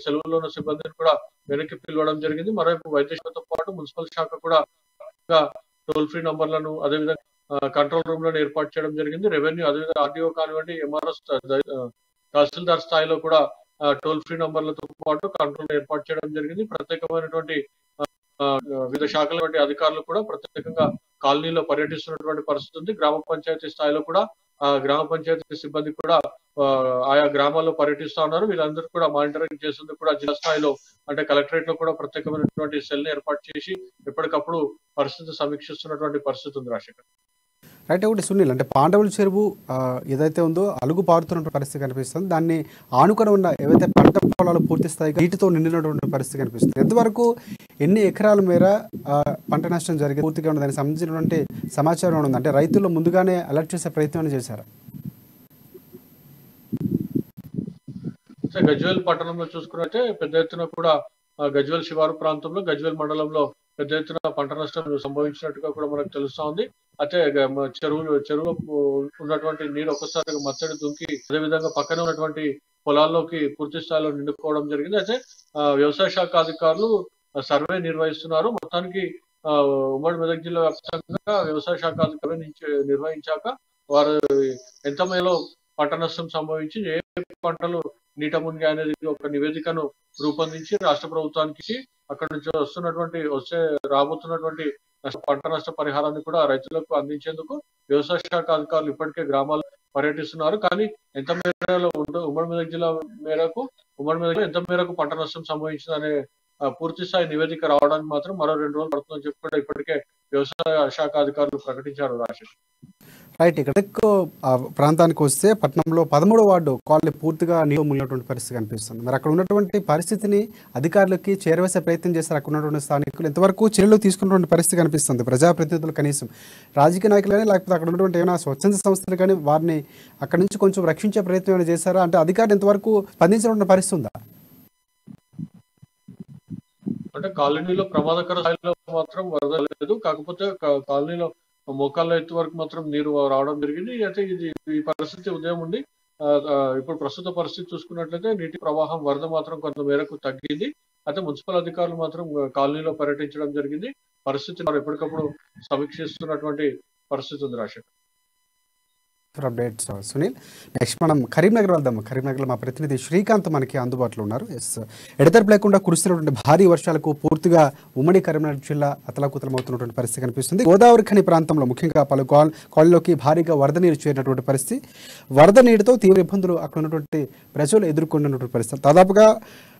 సెలవులో ఉన్న సిబ్బందిని కూడా వెనక్కి పిలవడం జరిగింది. మరోవైపు వైద్య శాఖతో పాటు మున్సిపల్ శాఖ కూడా టోల్ ఫ్రీ నంబర్లను, అదేవిధంగా కంట్రోల్ రూమ్లను ఏర్పాటు చేయడం జరిగింది. రెవెన్యూ, అదేవిధంగా ఆర్డీఓ కానివ్వండి, ఎంఆర్ఎస్, తహసీల్దార్ స్థాయిలో కూడా టోల్ ఫ్రీ నంబర్లతో పాటు కంట్రోల్ ఏర్పాటు చేయడం జరిగింది. ప్రత్యేకమైనటువంటి వివిధ శాఖల వంటి అధికారులు కూడా ప్రత్యేకంగా కాలనీలో పర్యటిస్తున్నటువంటి పరిస్థితి ఉంది. గ్రామ పంచాయతీ స్థాయిలో కూడా గ్రామ పంచాయతీ సిబ్బంది కూడా ఆయా గ్రామాల్లో పర్యటిస్తా ఉన్నారు. వీళ్ళందరూ కూడా మానిటరింగ్ చేసేందుకు కూడా జిల్లా స్థాయిలో, అంటే కలెక్టరేట్ లో కూడా ప్రత్యేకమైనటువంటి సెల్ ని ఏర్పాటు చేసి ఎప్పటికప్పుడు పరిస్థితి సమీక్షిస్తున్నటువంటి పరిస్థితి ఉంది. రాజశేఖర్, రైట్. ఒకటి సునీల్, అంటే పాండవుల చెరువు ఏదైతే ఉందో అలుగు పారుతున్నటువంటి పరిస్థితి కనిపిస్తుంది. దాన్ని ఆనుకొని ఉన్న ఏవైతే పంట పొలాలు పూర్తి స్థాయిగా నీటితో నిండినటువంటి పరిస్థితి కనిపిస్తుంది. ఎంతవరకు ఎన్ని ఎకరాల మేర పంట నష్టం జరిగింది పూర్తిగా ఉన్న దానికి సంబంధించినటువంటి సమాచారం ఉంది? అంటే రైతులు ముందుగానే అలర్ట్ చేసే ప్రయత్నం చేశారా? గజ్వేల్ పట్టణంలో చూసుకున్నట్టే పెద్ద ఎత్తున కూడా గజ్వేల్ శివారు ప్రాంతంలో, గజ్వేల్ మండలంలో పెద్ద ఎత్తున పంట నష్టం సంభవించినట్టుగా కూడా మనకు తెలుస్తా ఉంది. అయితే చెరువులో ఉన్నటువంటి నీరు ఒక్కసారిగా మత్తడి దుంకి, అదేవిధంగా పక్కన ఉన్నటువంటి పొలాల్లోకి పూర్తి స్థాయిలో నిండుకోవడం జరిగింది. అయితే వ్యవసాయ శాఖ అధికారులు సర్వే నిర్వహిస్తున్నారు. మొత్తానికి ఉమ్మడి మెదక్ జిల్లా వ్యాప్తంగా వ్యవసాయ శాఖ అధికారులు నిర్వహించాక వారు ఎంత మేలో పంట నష్టం సంభవించి ఏ పంటలు నీట మునిగి అనేది ఒక నివేదికను రూపొందించి రాష్ట్ర ప్రభుత్వానికి అక్కడ నుంచి రాబోతున్నటువంటి పంట నష్ట పరిహారాన్ని కూడా రైతులకు అందించేందుకు వ్యవసాయ శాఖ అధికారులు ఇప్పటికే గ్రామాల్లో పర్యటిస్తున్నారు. కానీ ఎంత మేరలో ఉమ్మడి మెదక్ జిల్లా ఎంత మేరకు పంట నష్టం సంభవించిందనే పూర్తి స్థాయి నివేదిక రావడానికి మాత్రం మరో 2 రోజులు పడుతుందని చెప్పి కూడా ఇప్పటికే వ్యవసాయ శాఖ అధికారులు ప్రకటించారు. రాజశేఖర్, రైట్. ఇక్కడ ప్రాంతానికి వస్తే పట్టణంలో 13వ వార్డు కాలనీ పూర్తిగా నీరు మునిగినటువంటి పరిస్థితి కనిపిస్తుంది. మరి అక్కడ ఉన్నటువంటి పరిస్థితిని అధికారులకి చేరవేసే ప్రయత్నం చేస్తారు అక్కడ ఉన్నటువంటి స్థానికులు. ఎంతవరకు చర్యలు తీసుకున్నటువంటి పరిస్థితి కనిపిస్తుంది? ప్రజాప్రతినిధులు కనీసం రాజకీయ నాయకులు కానీ, లేకపోతే అక్కడ ఉన్నటువంటి ఏమైనా స్వచ్ఛంద సంస్థలు కానీ వారిని అక్కడ నుంచి కొంచెం రక్షించే ప్రయత్నం ఏమైనా చేశారా? అంటే అధికారులు ఎంతవరకు స్పందించినటువంటి పరిస్థితి ఉందా? అంటే కాలనీలో ప్రమాదకర స్థాయిలో మాత్రం వరద లేదు. కాకపోతే కాలనీలో మోకాళ్ళ ఎత్తు వరకు మాత్రం నీరు రావడం జరిగింది. అయితే ఇది ఈ పరిస్థితి ఉదయం ఉండి ఇప్పుడు ప్రస్తుత పరిస్థితి చూసుకున్నట్లయితే నీటి ప్రవాహం వరద మాత్రం కొంత మేరకు తగ్గింది. అయితే మున్సిపల్ అధికారులు మాత్రం కాలనీలో పర్యటించడం జరిగింది. పరిస్థితి ఎప్పటికప్పుడు సమీక్షిస్తున్నటువంటి పరిస్థితి ఉంది. రాజశేఖర్ అప్డేట్స్ సునీల్. నెక్స్ట్ మనం కరీంనగర్ వెళ్దాము. కరీంనగర్లో మా ప్రతినిధి శ్రీకాంత్ మనకి అందుబాటులో ఉన్నారు. ఎడతెరపు లేకుండా కురుస్తున్నటువంటి భారీ వర్షాలకు పూర్తిగా ఉమ్మడి కరీంనగర్ జిల్లా అతలాకుతలమవుతున్నటువంటి పరిస్థితి కనిపిస్తుంది. గోదావరి ఖని ప్రాంతంలో ముఖ్యంగా పలు కాలనీలోకి భారీగా వరద నీరు చేరినటువంటి పరిస్థితి. వరద నీటితో తీవ్ర ఇబ్బందులు అక్కడ ఉన్నటువంటి ప్రజలు ఎదుర్కొన్నటువంటి పరిస్థితి. దాదాపుగా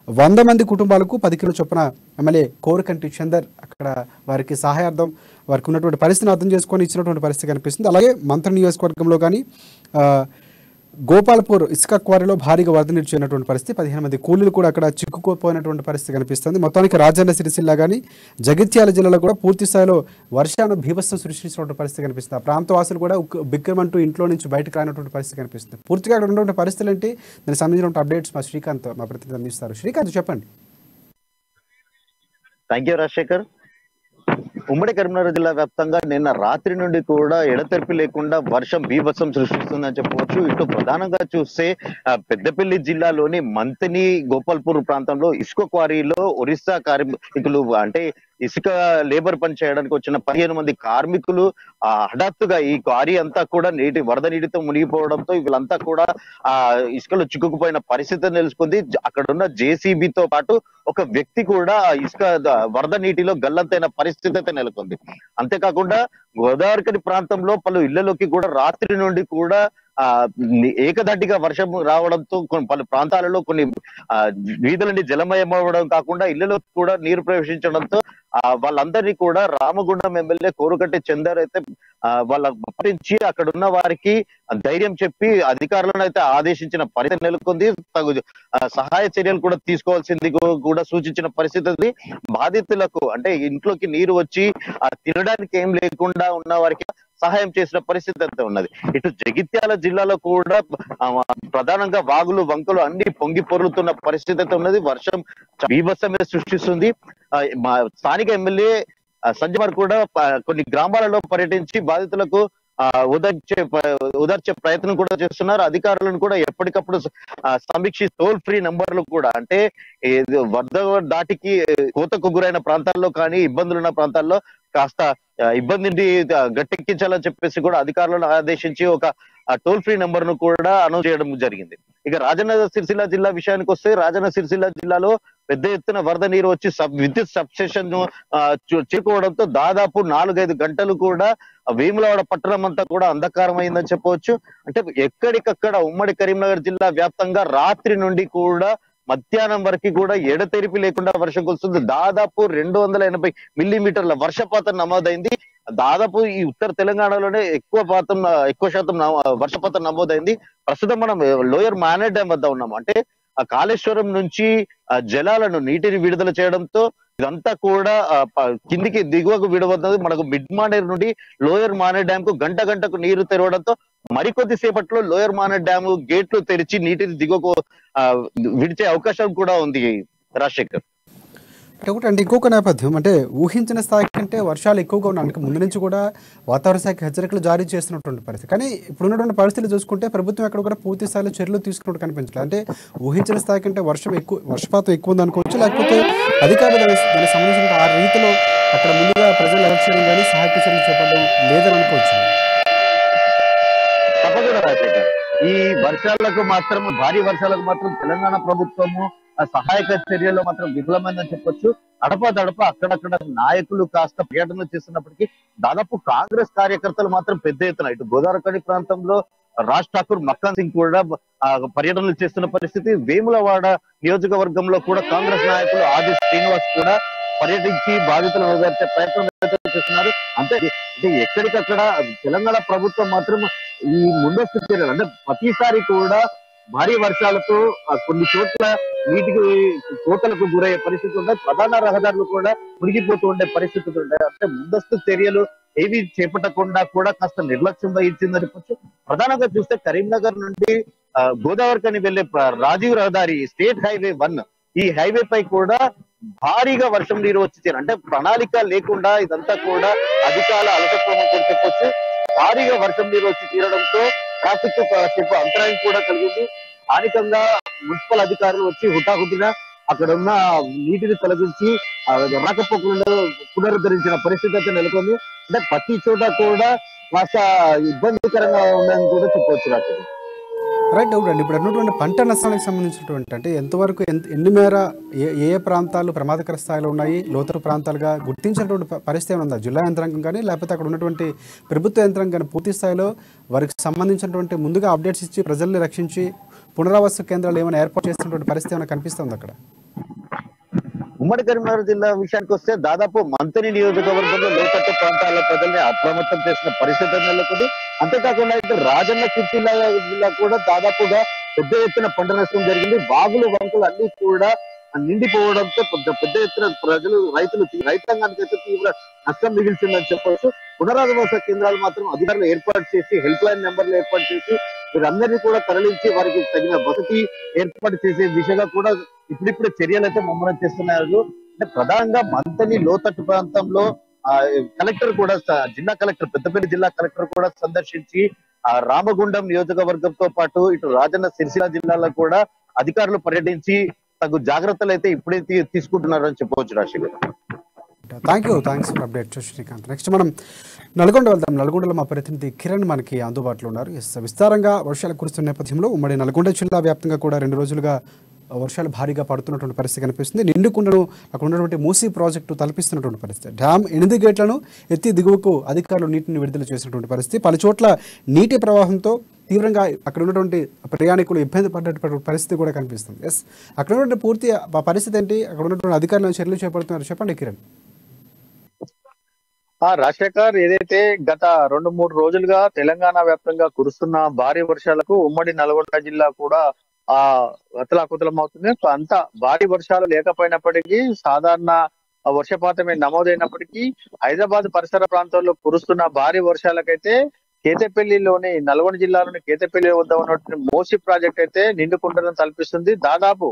100 మంది కుటుంబాలకు 10 కిలో చొప్పున ఎమ్మెల్యే కోరుకంటి చందర్ అక్కడ వారికి సహాయార్థం వారికి ఉన్నటువంటి పరిస్థితిని అర్థం చేసుకొని ఇచ్చినటువంటి పరిస్థితి కనిపిస్తుంది. అలాగే మంత్రి నియోజకవర్గంలో కానీ గోపాల్పూర్ ఇసుక క్వారీలో భారీగా వరద నీరు చేరినటువంటి పరిస్థితి. 15 మంది కూలీలు కూడా అక్కడ చిక్కుకోపోయినటువంటి పరిస్థితి కనిపిస్తుంది. మొత్తానికి రాజన్న సిరిసిల్ల కానీ జగిత్యాల జిల్లాలో కూడా పూర్తి స్థాయిలో వర్షాన్ని బీభత్సం సృష్టించినటువంటి పరిస్థితి కనిపిస్తుంది. ఆ ప్రాంత వాసులు కూడా బిగ్గమంటూ ఇంట్లో నుంచి బయటకు రానటువంటి పరిస్థితి కనిపిస్తుంది. పూర్తిగా అక్కడ ఉన్నటువంటి పరిస్థితులు ఏంటి, దానికి సంబంధించిన అప్డేట్స్ మా శ్రీకాంత్ మా ప్రతినిధి అందిస్తారు. శ్రీకాంత్ చెప్పండి. Thank you Rajasekhar. ఉమ్మడి కరీంనగర్ జిల్లా వ్యాప్తంగా నిన్న రాత్రి నుండి కూడా ఎడతెరిపి లేకుండా వర్షం బీభత్సం సృష్టిస్తుందని చెప్పవచ్చు. ఇటు ప్రధానంగా చూస్తే పెద్దపల్లి జిల్లాలోని మంతిని గోపాల్పూర్ ప్రాంతంలో ఇసుక క్వారీలో ఒరిస్సా కార్మికులు అంటే ఇసుక లేబర్ పని చేయడానికి వచ్చిన 15 మంది కార్మికులు హఠాత్తుగా ఈ క్వారీ అంతా కూడా వరద నీటితో మునిగిపోవడంతో వీళ్ళంతా కూడా ఇసుకలో చిక్కుకుపోయిన పరిస్థితి తెలుసుకుంది. అక్కడున్న జేసీబీతో పాటు ఒక వ్యక్తి కూడా ఇసుక వరద నీటిలో గల్లంతైన పరిస్థితి అయితే నెలకొంది. అంతేకాకుండా గోదావరి ప్రాంతంలో పలు ఇళ్లలోకి కూడా రాత్రి నుండి కూడా ఏకధాటిగా వర్షం రావడంతో పలు ప్రాంతాలలో కొన్ని వీధులని జలమయం అవ్వడం కాకుండా ఇళ్లలో కూడా నీరు ప్రవేశించడంతో వాళ్ళందరినీ కూడా రామగుండం ఎమ్మెల్యే కోరుకంటి చందర్ అయితే వాళ్ళ పట్టించి అక్కడ ఉన్న వారికి ధైర్యం చెప్పి అధికారులను అయితే ఆదేశించిన పరిస్థితి నెలకొంది. తగు సహాయ చర్యలు కూడా తీసుకోవాల్సింది కూడా సూచించిన పరిస్థితి. బాధితులకు అంటే ఇంట్లోకి నీరు వచ్చి తినడానికి ఏం లేకుండా ఉన్న వారికి సహాయం చేసిన పరిస్థితి అంతా ఉన్నది. ఇటు జగిత్యాల జిల్లాలో కూడా ప్రధానంగా వాగులు వంకలు అన్ని పొంగి పొరులుతున్న పరిస్థితి అయితే ఉన్నది. వర్షం బీభత్సమే సృష్టిస్తుంది. స్థానిక ఎమ్మెల్యే సంజయ్ కూడా కొన్ని గ్రామాలలో పర్యటించి బాధితులకు ఓదార్చే ప్రయత్నం కూడా చేస్తున్నారు. అధికారులను కూడా ఎప్పటికప్పుడు సమీక్షి టోల్ ఫ్రీ నంబర్లు కూడా అంటే వరద దాటికి కోతకు గురైన ప్రాంతాల్లో కానీ ఇబ్బందులున్న ప్రాంతాల్లో కాస్త ఇబ్బందిని గట్టెక్కించాలని చెప్పేసి కూడా అధికారులను ఆదేశించి ఒక టోల్ ఫ్రీ నంబర్ ను కూడా అనౌన్స్ చేయడం జరిగింది. ఇక రాజన్న సిరిసిల్ల జిల్లా విషయానికి వస్తే రాజన్న సిరిసిల్ల జిల్లాలో పెద్ద ఎత్తున వరద నీరు వచ్చి విద్యుత్ సబ్స్టేషన్ ను చేరుకోవడంతో దాదాపు 4-5 గంటలు కూడా వేములవాడ పట్టణం అంతా కూడా అంధకారం అయిందని చెప్పవచ్చు. అంటే ఎక్కడికక్కడ ఉమ్మడి కరీంనగర్ జిల్లా వ్యాప్తంగా రాత్రి నుండి కూడా మధ్యాహ్నం వరకు కూడా ఎడతెరిపి లేకుండా వర్షం కురుస్తుంది. దాదాపు 280 మిల్లీమీటర్ల వర్షపాతం నమోదైంది. దాదాపు ఈ ఉత్తర తెలంగాణలోనే ఎక్కువ శాతం వర్షపాతం నమోదైంది. ప్రస్తుతం మనం లోయర్ మానేర్ డ్యామ్ వద్ద ఉన్నాము. అంటే ఆ కాళేశ్వరం నుంచి జలాలను నీటిని విడుదల చేయడంతో ఇదంతా కూడా కిందికి దిగువకు విడవద్దు. మనకు మిడ్ మానేర్ నుండి లోయర్ మానేర్ డ్యామ్ కు గంటకు నీరు తెరవడంతో మరికొద్ది సేపట్లో లోయర్ మానేర్ డ్యామ్ గేట్లు తెరిచి నీటిని దిగువకు విడిచే అవకాశం కూడా ఉంది. రాజశేఖర్ ఒకటి ఇంకొక నేపథ్యం అంటే ఊహించిన స్థాయి కంటే వర్షాలు ఎక్కువగా ఉన్నాయి. ముందు నుంచి కూడా వాతావరణ శాఖ హెచ్చరికలు జారీ చేస్తున్నటువంటి పరిస్థితి. కానీ ఇప్పుడు ఉన్నటువంటి పరిస్థితులు చూసుకుంటే ప్రభుత్వం ఎక్కడ కూడా పూర్తి స్థాయిలో చర్యలు తీసుకున్నట్టు కనిపించలేదు. అంటే ఊహించిన స్థాయి కంటే వర్షపాతం ఎక్కువ ఉంది అనుకోవచ్చు, లేకపోతే అధికారులు దానికి సంబంధించిన ఆ రీతిలో అక్కడ ముందుగా ప్రజలు అరెస్ట్ చేయడం కానీ సహాయక చర్యలు చేపట్టడం లేదని అనుకోవచ్చు. తప్పకుండా రాజశేఖర్, ఈ వర్షాలకు మాత్రం భారీ వర్షాలకు మాత్రం తెలంగాణ ప్రభుత్వము సహాయక చర్యల్లో మాత్రం విఫలమైందని చెప్పొచ్చు. అడపదడప అక్కడక్కడ నాయకులు కాస్త పర్యటన చేస్తున్నప్పటికీ దాదాపు కాంగ్రెస్ కార్యకర్తలు మాత్రం పెద్ద ఎత్తున ఇటు గోదావరి ప్రాంతంలో రాజ్ ఠాకూర్, మక్కన్ సింగ్ కూడా పర్యటనలు చేస్తున్న పరిస్థితి. వేములవాడ నియోజకవర్గంలో కూడా కాంగ్రెస్ నాయకులు ఆది శ్రీనివాస్ కూడా పర్యటించి బాధితులను ఓదార్చే ప్రయత్నం చేస్తున్నారు. అంటే ఎక్కడికక్కడ తెలంగాణ ప్రభుత్వం మాత్రం ఈ ముందస్తు చర్యలు అంటే ప్రతిసారి కూడా భారీ వర్షాలతో కొన్ని చోట్ల నీటికి కోతలకు గురయ్యే పరిస్థితి ఉంటాయి. ప్రధాన రహదారులు కూడా మునిగిపోతూ ఉండే పరిస్థితులు ఉంటాయి. అంటే ముందస్తు చర్యలు ఏవి చేపట్టకుండా కూడా కాస్త నిర్లక్ష్యం వహించిందని చెప్పొచ్చు. ప్రధానంగా చూస్తే కరీంనగర్ నుండి గోదావరికని వెళ్లే రాజీవ్ రహదారి స్టేట్ హైవే 1 ఈ హైవే పై కూడా భారీగా వర్షం నీరు వచ్చి అంటే ప్రణాళిక లేకుండా ఇదంతా కూడా అధికారుల అలసత్వం అని చెప్పొచ్చు. భారీగా వర్షం నీరు వచ్చి తీరడంతో ట్రాఫిక్ కాసేపు అంతరాయం కూడా కలిగింది. స్థానికంగా మున్సిపల్ అధికారులు వచ్చి హుటాహుటిన అక్కడ ఉన్న నీటిని తొలగించి రాకపోకలను పునరుద్ధరించిన పరిస్థితి అయితే నెలకొంది. అంటే ప్రతి చోట కూడా కాస్త ఇబ్బందికరంగా ఉందని కూడా చెప్పవచ్చు. నాకు రైట్ అవునండి. ఇప్పుడు అన్నటువంటి పంట నష్టానికి సంబంధించినటువంటి అంటే ఎంతవరకు ఎన్ని మేర ఏ ప్రాంతాలు ప్రమాదకర స్థాయిలో ఉన్నాయి, లోతట్టు ప్రాంతాలుగా గుర్తించినటువంటి పరిస్థితి ఉందా జిల్లా యంత్రాంగం కానీ, లేకపోతే అక్కడ ఉన్నటువంటి ప్రభుత్వ యంత్రాంగం కానీ పూర్తి స్థాయిలో వారికి సంబంధించినటువంటి ముందుగా అప్డేట్స్ ఇచ్చి ప్రజల్ని రక్షించి పునరావాస కేంద్రాలు ఏమైనా ఏర్పాటు చేస్తున్నటువంటి పరిస్థితి ఏమైనా కనిపిస్తుంది అక్కడ? ఉమ్మడి కరీంనగర్ జిల్లా విషయానికి వస్తే దాదాపు మంతని నియోజకవర్గంలో లోతట్టు ప్రాంతాల ప్రజల్ని అప్రమత్తం చేసిన పరిస్థితి నెలకొంది. అంతేకాకుండా అయితే రాజన్న జిల్లా కూడా దాదాపుగా పెద్ద ఎత్తున పంట నష్టం జరిగింది. వాగులు వంకలు అన్ని కూడా నిండిపోవడంతో పెద్ద ఎత్తున రైతాంగానికి అయితే తీవ్ర నష్టం మిగిల్చిందని చెప్పవచ్చు. పునరావాస కేంద్రాలు మాత్రం అధికారులు ఏర్పాటు చేసి హెల్ప్ లైన్ నెంబర్లు ఏర్పాటు చేసి వీరందరినీ కూడా తరలించి వారికి తగిన వసతి ఏర్పాటు చేసే దిశగా కూడా ఇప్పుడిప్పుడే చర్యలు అయితే ముమ్మరం చేస్తున్నారు. అంటే ప్రధానంగా మంతని లోతట్టు ప్రాంతంలో కలెక్టర్ కూడా జిల్లా కలెక్టర్ పెద్దపల్లి జిల్లా కలెక్టర్ కూడా సందర్శించి రామగుండం నియోజకవర్గంతో పాటు ఇటు రాజన్న సిరిసిల్ల జిల్లాలో కూడా అధికారులు పర్యటించి తగు జాగ్రత్తలు అయితే ఇప్పుడే తీసుకుంటున్నారు అని చెప్పవచ్చు. Rajasekhar, thanks for update Srikanth. Next మనం నల్గొండ వెళ్దాం. నల్గొండలో మా ప్రతినిధి కిరణ్ మనకి అందుబాటులో ఉన్నారు. విస్తారంగా వర్షాలు కురుస్తున్న నేపథ్యంలో ఉమ్మడి నల్గొండ జిల్లా వ్యాప్తంగా కూడా 2 రోజులుగా వర్షాలు భారీగా పడుతున్నటువంటి పరిస్థితి కనిపిస్తుంది. నిండుకుండను అక్కడ ఉన్నటువంటి మూసీ ప్రాజెక్టు తలపిస్తున్నటువంటి పరిస్థితి. డ్యామ్ 8 గేట్లను ఎత్తి దిగువకు అధికారులు నీటిని విడుదల చేసినటువంటి పరిస్థితి. పలు చోట్ల నీటి ప్రవాహంతో తీవ్రంగా అక్కడ ఉన్నటువంటి ప్రయాణికులు ఇబ్బంది పడ్డటువంటి పరిస్థితి కూడా కనిపిస్తుంది. అక్కడ ఉన్నటువంటి పూర్తి పరిస్థితి ఏంటి, అక్కడ ఉన్నటువంటి అధికారులను చర్యలు చేపడుతున్నారు చెప్పండి కిరణ్. రాజశేఖర్, ఏదైతే గత 2-3 రోజులుగా తెలంగాణ వ్యాప్తంగా కురుస్తున్న భారీ వర్షాలకు ఉమ్మడి నల్గొండ జిల్లా కూడా అతలాకుతలం అవుతుంది. అంత భారీ వర్షాలు లేకపోయినప్పటికీ సాధారణ వర్షపాతమే నమోదైనప్పటికీ హైదరాబాద్ పరిసర ప్రాంతాల్లో కురుస్తున్న భారీ వర్షాలకైతే కేతపల్లిలోని నల్గొండ జిల్లాలోని కేతపల్లి వద్ద ఉన్నటువంటి మూసీ ప్రాజెక్ట్ అయితే నిండుకుండలను తలపిస్తుంది. దాదాపు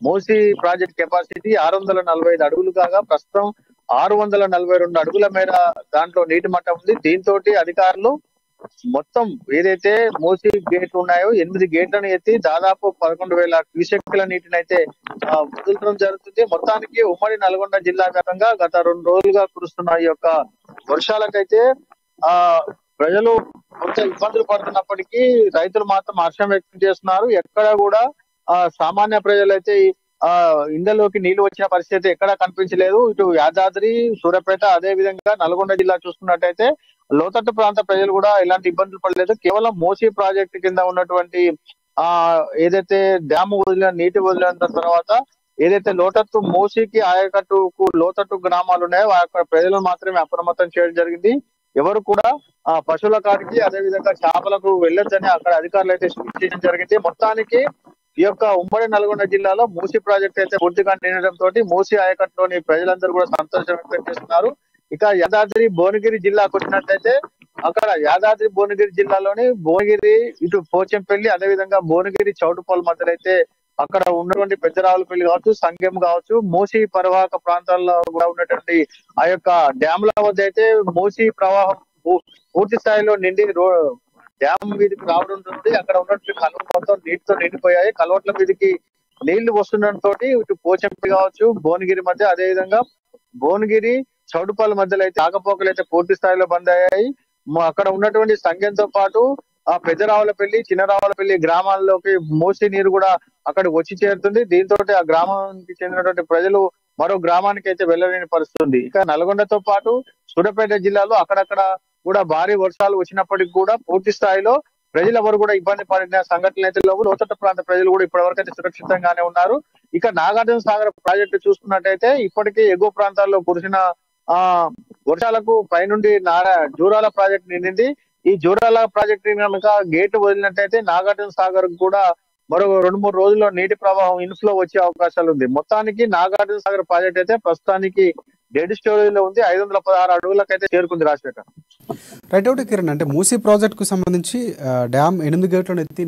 మూసీ ప్రాజెక్ట్ కెపాసిటీ 645 అడుగులు కాగా ప్రస్తుతం 642 అడుగుల మేర దాంట్లో నీటి మట్టం ఉంది. దీంతో అధికారులు మొత్తం ఏదైతే మూసీ గేట్లు ఉన్నాయో 8 గేట్లను ఎత్తి దాదాపు 11,000 క్యూసెక్కుల నీటిని అయితే వదులుతడం జరుగుతుంది. మొత్తానికి ఉమ్మడి నల్గొండ జిల్లా వ్యాప్తంగా గత 2 రోజులుగా కురుస్తున్న ఈ యొక్క వర్షాలకైతే ప్రజలు కొంత ఇబ్బందులు పడుతున్నప్పటికీ రైతులు మాత్రం హర్షం వ్యక్తం చేస్తున్నారు. ఎక్కడ కూడా సామాన్య ప్రజలైతే ఇండ్లలోకి నీళ్లు వచ్చిన పరిస్థితి ఎక్కడా కనిపించలేదు. ఇటు యాదాద్రి, సూర్యాపేట, అదే విధంగా నల్గొండ జిల్లా చూసుకున్నట్టయితే లోతట్టు ప్రాంత ప్రజలు కూడా ఎలాంటి ఇబ్బందులు పడలేదు. కేవలం మూసీ ప్రాజెక్టు కింద ఉన్నటువంటి ఏదైతే డ్యామ్ నీటి వదిలిన తర్వాత ఏదైతే లోతట్టు మూసీకి ఆయకట్టుకు లోతట్టు గ్రామాలు ఉన్నాయో అక్కడ ప్రజలను మాత్రమే అప్రమత్తం చేయడం జరిగింది. ఎవరు కూడా పశువుల కాడికి అదే విధంగా చేపలకు వెళ్ళొద్దని అక్కడ అధికారులు అయితే సూచించడం జరిగింది. మొత్తానికి ఈ యొక్క ఉమ్మడి నల్గొండ జిల్లాలో మూసీ ప్రాజెక్ట్ అయితే పూర్తిగా నిండడంతో మూసీ ఆయకట్టులోని ప్రజలందరూ కూడా సంతోషం వ్యక్తం చేస్తున్నారు. ఇక యాదాద్రి భువనగిరి జిల్లాకు వచ్చినట్లయితే అక్కడ యాదాద్రి భువనగిరి జిల్లాలోని భువనగిరి ఇటు పోచంపల్లి అదే విధంగా భువనగిరి చౌటుపల్లి మధ్యలో అయితే అక్కడ ఉన్నటువంటి పెద్దరావులపల్లి కావచ్చు, సంగెం కావచ్చు, మూసీ పరివాహక ప్రాంతాల్లో కూడా ఉన్నటువంటి ఆ యొక్క డ్యామ్ల వద్ద అయితే మూసీ ప్రవాహం పూర్తి స్థాయిలో నిండి డ్యామ్ మీదకి రావడం ఉంటుంది. అక్కడ ఉన్నటువంటి కలువ మొత్తం నీటితో నిండిపోయాయి. కలవట్ల మీదకి నీళ్లు వస్తుండటంతో ఇటు పోచంపల్లి కావచ్చు, భువనగిరి మధ్య అదే విధంగా భువనగిరి చౌటుపల్లి మధ్యలో అయితే ఆకపోకలు అయితే పూర్తి స్థాయిలో బంద్ అయ్యాయి. అక్కడ ఉన్నటువంటి సంఘంతో పాటు ఆ పెద్దరావులపల్లి, చిన్నరావులపల్లి గ్రామాల్లోకి మూసీ నీరు కూడా అక్కడ వచ్చి చేరుతుంది. దీంతో ఆ గ్రామానికి చెందినటువంటి ప్రజలు మరో గ్రామానికి అయితే వెళ్ళలేని పరిస్థితుంది. ఇక నల్గొండతో పాటు సూర్యాపేట జిల్లాలో అక్కడక్కడ కూడా భారీ వర్షాలు వచ్చినప్పటికీ కూడా పూర్తి స్థాయిలో ప్రజలు ఎవరు కూడా ఇబ్బంది పడిన సంఘటనలు అయితే లేవు. లోతట్టు ప్రాంత ప్రజలు కూడా ఇప్పటివరకు అయితే సురక్షితంగానే ఉన్నారు. ఇక నాగార్జున సాగర్ ప్రాజెక్టు చూసుకున్నట్టయితే ఇప్పటికే ఎగువ ప్రాంతాల్లో కురిసిన వర్షాలకు పైనుండి జూరాల ప్రాజెక్టు నిండింది. ఈ జూరాల ప్రాజెక్టు కనుక గేటు వదిలినట్టయితే నాగార్జున సాగర్ కూడా మరో 2-3 రోజుల్లో నీటి ప్రవాహం ఇన్ఫ్లో వచ్చే అవకాశాలు ఉంది. మొత్తానికి నాగార్జున సాగర్ ప్రాజెక్ట్ అయితే ప్రస్తుతానికి డెడ్ స్టోరేజ్ లో ఉంది. 516 అడుగులకైతే చేరుకుంది రాజశేఖర్. రైట్ అవుట్ కిరణ్, అంటే మూసీ ప్రాజెక్టుకు సంబంధించి డ్యామ్ 8 గేట్లను ఎత్తి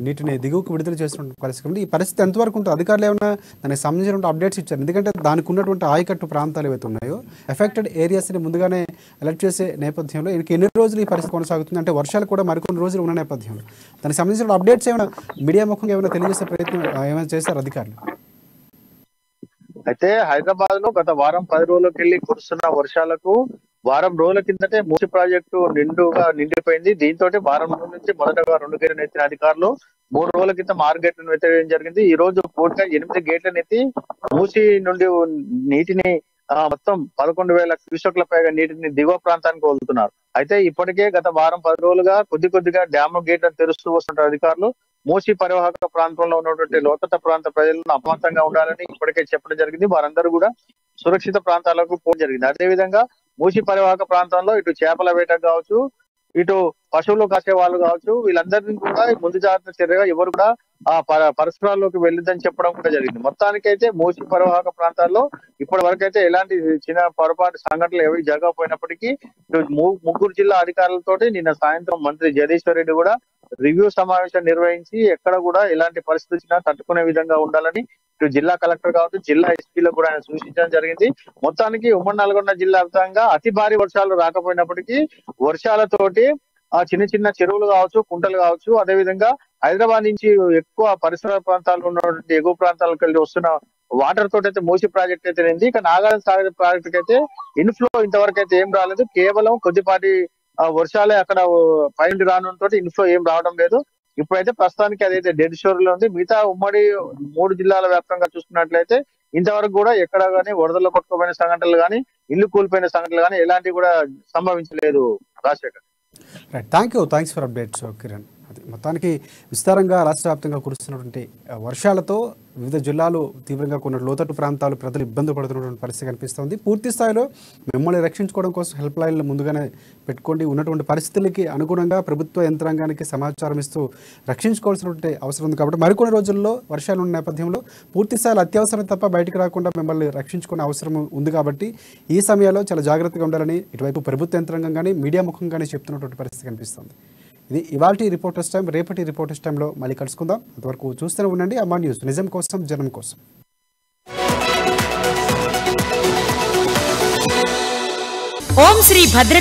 నీటిని దిగువకు విడుదల చేస్తున్న పరిస్థితి. ఈ పరిస్థితి ఎంతవరకు ఉంటుంది? అధికారులు ఏమైనా దానికి సంబంధించిన అప్డేట్స్ ఇచ్చారు? ఎందుకంటే దానికి ఉన్నటువంటి ఆయకట్టు ప్రాంతాలు ఏవైతే ఉన్నాయో ఎఫెక్టెడ్ ఏరియాస్ని ముందుగానే అలర్ట్ చేసే నేపథ్యంలో ఎన్ని రోజులు ఈ పరిస్థితి కొనసాగుతుంది? అంటే వర్షాలు కూడా మరికొన్ని రోజులు ఉన్న నేపథ్యంలో దానికి సంబంధించిన అప్డేట్స్ ఏమైనా మీడియా ముఖంగా ఏమైనా తెలియజేసే ప్రయత్నం ఏమైనా చేశారు అధికారులు? అయితే హైదరాబాద్ లో గత వారం 10 రోజులకి వెళ్ళి కురుస్తున్న వర్షాలకు వారం రోజుల కిందటే మూసి ప్రాజెక్టు నిండిపోయింది. దీంతో వారం రోజుల నుంచి మొదటగా 2 గేట్లను ఎత్తిన అధికారులు 3 రోజుల క్రితం 6 గేట్లను ఎత్తడం జరిగింది. ఈ రోజు పూర్తిగా 8 గేట్లను ఎత్తి మూసి నుండి నీటిని మొత్తం 11,000 క్యూసెక్ల పైగా నీటిని దిగువ ప్రాంతానికి వదులుతున్నారు. అయితే ఇప్పటికే గత వారం 10 రోజులుగా కొద్దిగా డ్యామ్ గేట్లను తెరుస్తూ వస్తుంటారు అధికారులు. మూసి పరివాహక ప్రాంతంలో ఉన్నటువంటి లోతట్ట ప్రాంత ప్రజలను అప్రమత్తంగా ఉండాలని ఇప్పటికే చెప్పడం జరిగింది. వారందరూ కూడా సురక్షిత ప్రాంతాలకు పోవడం జరిగింది. అదేవిధంగా మూసి పరివాహక ప్రాంతంలో ఇటు చేపల వేట కావచ్చు, ఇటు పశువులు కాసే వాళ్ళు కావచ్చు, వీళ్ళందరినీ కూడా ముందు జాగ్రత్త చర్యగా ఎవరు కూడా ఆ పరిసరాల్లోకి వెళ్ళొద్దని చెప్పడం కూడా జరిగింది. మొత్తానికైతే మూసి పరివాహక ప్రాంతాల్లో ఇప్పటి వరకు అయితే ఎలాంటి చిన్న పొరపాటు సంఘటనలు ఏవి జరగకపోయినప్పటికీ ముగ్గురు జిల్లా అధికారులతోటి నిన్న సాయంత్రం మంత్రి జగదీశ్వర్ రెడ్డి కూడా రివ్యూ సమావేశం నిర్వహించి ఎక్కడ కూడా ఎలాంటి పరిస్థితి వచ్చినా తట్టుకునే విధంగా ఉండాలని ఇటు జిల్లా కలెక్టర్ కావచ్చు, జిల్లా ఎస్పీలకు కూడా ఆయన సూచించడం జరిగింది. మొత్తానికి ఉమ్మడి నల్గొండ జిల్లా వ్యాప్తంగా అతి భారీ వర్షాలు రాకపోయినప్పటికీ వర్షాలతోటి ఆ చిన్న చెరువులు కావచ్చు, కుంటలు కావచ్చు, అదేవిధంగా హైదరాబాద్ నుంచి ఎక్కువ పరిసర ప్రాంతాలు ఉన్నటువంటి ఎగువ ప్రాంతాలకు వెళ్ళి వస్తున్న వాటర్ తోటి అయితే మూసి ప్రాజెక్ట్ అయితే ఉంది. ఇక నాగార్జున సాగర్ ప్రాజెక్ట్ అయితే ఇన్ఫ్లో ఇంతవరకు అయితే ఏం రాలేదు. కేవలం కొద్దిపాటి వర్షాలే అక్కడ పైన రానుతో ఇన్ఫ్లో ఏం రావడం లేదు. ఇప్పుడైతే ప్రస్తుతానికి అదైతే డెడ్ షోర్ లో ఉంది. మిగతా ఉమ్మడి 3 జిల్లాల వ్యాప్తంగా చూసుకున్నట్లయితే ఇంతవరకు కూడా ఎక్కడ గానీ వరదల్లో కొట్టుకుపోయిన సంఘటనలు కానీ, ఇల్లు కూలిపోయిన సంఘటనలు కానీ ఎలాంటివి కూడా సంభవించలేదు. Rajasekhar, thanks for updates Kiran. మొత్తానికి విస్తారంగా రాష్ట్ర వ్యాప్తంగా కురుస్తున్నటువంటి వర్షాలతో వివిధ జిల్లాలు తీవ్రంగా కొన్ని లోతట్టు ప్రాంతాలు ప్రజలు ఇబ్బంది పడుతున్నటువంటి పరిస్థితి కనిపిస్తుంది. పూర్తి స్థాయిలో మిమ్మల్ని రక్షించుకోవడం కోసం హెల్ప్ లైన్లు ముందుగానే పెట్టుకోండి. ఉన్నటువంటి పరిస్థితులకి అనుగుణంగా ప్రభుత్వ యంత్రాంగానికి సమాచారం ఇస్తూ రక్షించుకోవాల్సినటువంటి అవసరం ఉంది. కాబట్టి మరికొన్ని రోజుల్లో వర్షాలు ఉన్న నేపథ్యంలో పూర్తి స్థాయిలో అత్యవసరం తప్ప బయటకు రాకుండా మిమ్మల్ని రక్షించుకునే అవసరం ఉంది. కాబట్టి ఈ సమయంలో చాలా జాగ్రత్తగా ఉండాలని ఇటువైపు ప్రభుత్వ యంత్రాంగం కానీ మీడియా ముఖంగానే చెప్తున్నటువంటి పరిస్థితి కనిపిస్తుంది. ఇది ఇవాల్టి రిపోర్టర్స్ టైం. రేపటి రిపోర్టర్స్ టైంలో మళ్ళీ కలుసుకుందాం. అంతవరకు చూస్తూనే ఉండండి అమ్మా న్యూస్, నిజం కోసం జనం కోసం. ఓం శ్రీ భద్రక